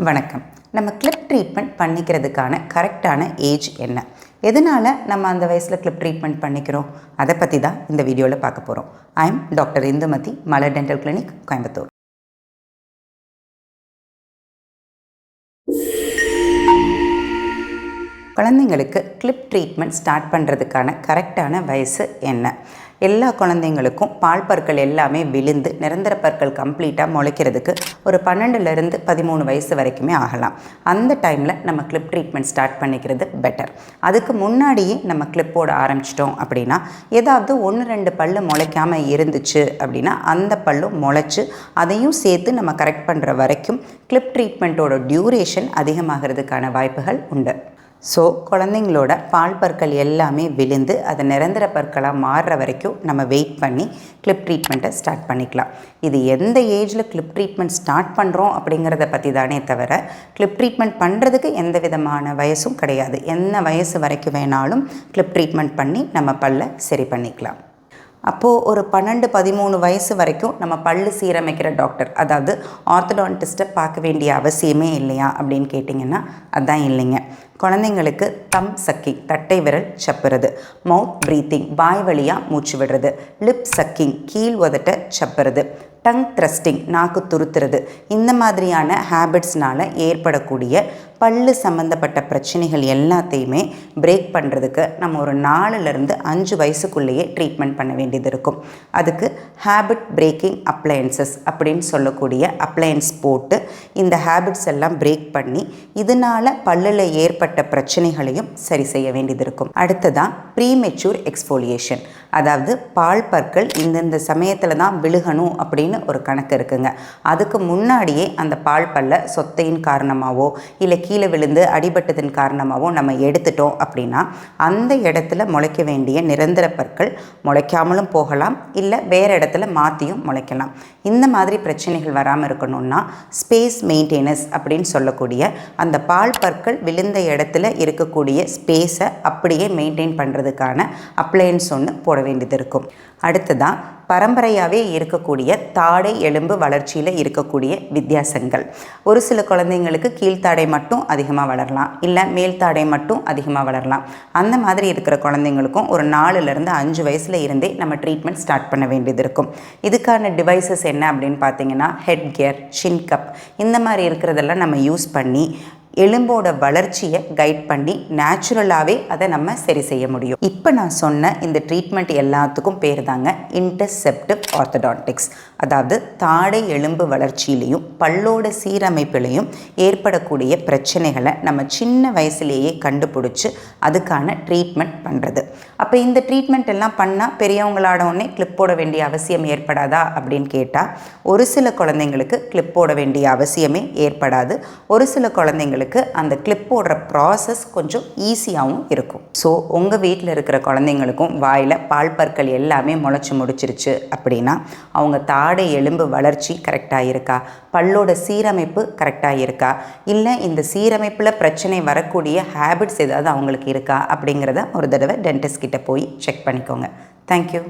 வணக்கம். நம்ம clip treatment பண்ணிக்கிறதுக்கான கரெக்டான ஏஜ் என்ன? எதனால் நம்ம அந்த வயசில் கிளிப் ட்ரீட்மெண்ட் பண்ணிக்கிறோம்? அதை பற்றி தான் இந்த வீடியோவில் பார்க்க போகிறோம். I am doctor Indumathi, Malar dental clinic, Coimbatore. குழந்தைங்களுக்கு கிளிப் ட்ரீட்மெண்ட் ஸ்டார்ட் பண்ணுறதுக்கான கரெக்டான வயசு என்ன? எல்லா குழந்தைங்களுக்கும் பால் பற்கள் எல்லாமே விழுந்து நிரந்தர பற்கள் கம்ப்ளீட்டாக முளைக்கிறதுக்கு ஒரு 12லேருந்து 13 வயசு வரைக்குமே ஆகலாம். அந்த டைமில் நம்ம கிளிப் ட்ரீட்மெண்ட் ஸ்டார்ட் பண்ணிக்கிறது பெட்டர். அதுக்கு முன்னாடியே நம்ம கிளிப் போட ஆரம்பிச்சிட்டோம் அப்படின்னா, ஏதாவது 1-2 பல்லு முளைக்காமல் இருந்துச்சு அப்படின்னா அந்த பல்லும் முளைச்சி அதையும் சேர்த்து நம்ம கரெக்ட் பண்ணுற வரைக்கும் கிளிப் ட்ரீட்மெண்ட்டோட டியூரேஷன் அதிகமாகிறதுக்கான வாய்ப்புகள் உண்டு. ஸோ குழந்தைங்களோட பால் பற்கள் எல்லாமே விழுந்து அது நிரந்தர பற்களாக மாறுற வரைக்கும் நம்ம வெயிட் பண்ணி கிளிப் ட்ரீட்மெண்ட்டை ஸ்டார்ட் பண்ணிக்கலாம். இது எந்த ஏஜில் கிளிப் ட்ரீட்மெண்ட் ஸ்டார்ட் பண்ணுறோம் அப்படிங்கிறத பற்றி தானே தவிர, கிளிப் ட்ரீட்மெண்ட் பண்ணுறதுக்கு எந்த விதமான வயசும் கிடையாது. என்ன வயசு வரைக்கும் வேணாலும் கிளிப் ட்ரீட்மெண்ட் பண்ணி நம்ம பல்லை சரி பண்ணிக்கலாம். அப்போது ஒரு 12-13 வயசு வரைக்கும் நம்ம பல்லு சீரமைக்கிற டாக்டர், அதாவது ஆர்த்தோடான்டிஸ்ட்டை பார்க்க வேண்டிய அவசியமே இல்லையா அப்படின்னு கேட்டிங்கன்னா அதுதான் இல்லைங்க. குழந்தைங்களுக்கு தம் சக்கிங், கட்டை விரல் சப்புறது, மவுத் ப்ரீத்திங், வாய் வழியாக மூச்சு விடுறது, லிப் சக்கிங், கீழ் உதட்ட சப்புறது, டங் த்ரஸ்டிங், நாக்கு துருத்துறது, இந்த மாதிரியான ஹேபிட்ஸ்னால் ஏற்படக்கூடிய பல்லு சம்மந்தப்பட்ட பிரச்சனைகள் எல்லாத்தையுமே பிரேக் பண்ணுறதுக்கு நம்ம ஒரு 4லேருந்து 5 வயசுக்குள்ளேயே ட்ரீட்மெண்ட் பண்ண வேண்டியது இருக்கும். அதுக்கு ஹேபிட் பிரேக்கிங் அப்ளையன்சஸ் அப்படின்னு சொல்லக்கூடிய அப்ளையன்ஸ் போட்டு இந்த ஹேபிட்ஸ் எல்லாம் பிரேக் பண்ணி இதனால் பல்லில் ஏற்பட்ட பிரச்சனைகளையும் சரி செய்ய வேண்டியது இருக்கும். அடுத்ததான் ப்ரீமெச்சூர் எக்ஸ்ஃபோலியேஷன், அதாவது பால் பற்கள் இந்தந்த சமயத்தில் தான் விழுகணும் அப்படின்னு ஒரு கணக்கு இருக்குங்க. அதுக்கு முன்னாடியே அந்த பால் பல்ல சொத்தையின் காரணமாகவோ இல்லை கீழே விழுந்து அடிபட்டதன் காரணமாகவோ நம்ம எடுத்துட்டோம் அப்படின்னா அந்த இடத்துல முளைக்க வேண்டிய நிரந்தர பற்கள் முளைக்காமலும் போகலாம், இல்லை வேறு இடத்துல மாற்றியும் முளைக்கலாம். இந்த மாதிரி பிரச்சனைகள் வராமல் இருக்கணும்னா ஸ்பேஸ் மெயின்டெனன்ஸ் அப்படின்னு சொல்லக்கூடிய அந்த பால் பற்கள் விழுந்த இடத்துல இருக்கக்கூடிய ஸ்பேஸை அப்படியே மெயின்டைன் பண்ணுறதுக்கான அப்ளையன்ஸ் ஒன்று போட வேண்டியது இருக்கும். அடுத்ததான் பரம்பரையாகவே இருக்கக்கூடிய தாடை எலும்பு வளர்ச்சியில் இருக்கக்கூடிய வித்தியாசங்கள். ஒரு சில குழந்தைங்களுக்கு கீழ்த்தாடை மட்டும் அதிகமாக வளரலாம், இல்லை மேல்தாடை மட்டும் அதிகமாக வளரலாம். அந்த மாதிரி இருக்கிற குழந்தைங்களுக்கும் ஒரு 4லேருந்து 5 வயசில் இருந்தே நம்ம ட்ரீட்மெண்ட் ஸ்டார்ட் பண்ண வேண்டியது இருக்கும். இதுக்கான டிவைசஸ் என்ன அப்படின்னு பார்த்தீங்கன்னா ஹெட் கியர், சின் கப், இந்த மாதிரி இருக்கிறதெல்லாம் நம்ம யூஸ் பண்ணி எலும்போட வளர்ச்சியை கைட் பண்ணி நேச்சுரலாகவே அதை நம்ம சரி செய்ய முடியும். இப்போ நான் சொன்ன இந்த ட்ரீட்மெண்ட் எல்லாத்துக்கும் பேர் தாங்க இன்டர்செப்டிவ் ஆர்த்தோடான்டிக்ஸ். அதாவது தாடை எலும்பு வளர்ச்சியிலையும் பல்லோட சீரமைப்பிலையும் ஏற்படக்கூடிய பிரச்சனைகளை நம்ம சின்ன வயசுலேயே கண்டுபிடிச்சி அதுக்கான ட்ரீட்மெண்ட் பண்ணுறது. அப்போ இந்த ட்ரீட்மெண்ட் எல்லாம் பண்ணால் பெரியவங்களாட உடனே கிளிப் போட வேண்டிய அவசியம் ஏற்படாதா அப்படின்னு கேட்டால், ஒரு சில குழந்தைங்களுக்கு கிளிப் போட வேண்டிய அவசியமே ஏற்படாது. ஒரு சில குழந்தைங்களுக்கு அந்த கிளிப் போடுற ப்ராசஸ் கொஞ்சம் ஈஸியாகவும் இருக்கும். ஸோ உங்கள் வீட்டில் இருக்கிற குழந்தைங்களுக்கும் வாயில் பால் பற்கள் எல்லாமே முளைச்சி முடிச்சிருச்சு அப்படின்னா அவங்க தாடை எலும்பு வளர்ச்சி கரெக்டாக இருக்கா, பல்லோட சீரமைப்பு கரெக்டாக இருக்கா, இல்லை இந்த சீரமைப்பில் பிரச்சனை வரக்கூடிய ஹேபிட்ஸ் ஏதாவது அவங்களுக்கு இருக்கா அப்படிங்கிறத ஒரு தடவை டென்டிஸ்ட் கிட்ட போய் செக் பண்ணிக்கோங்க. தேங்க்யூ.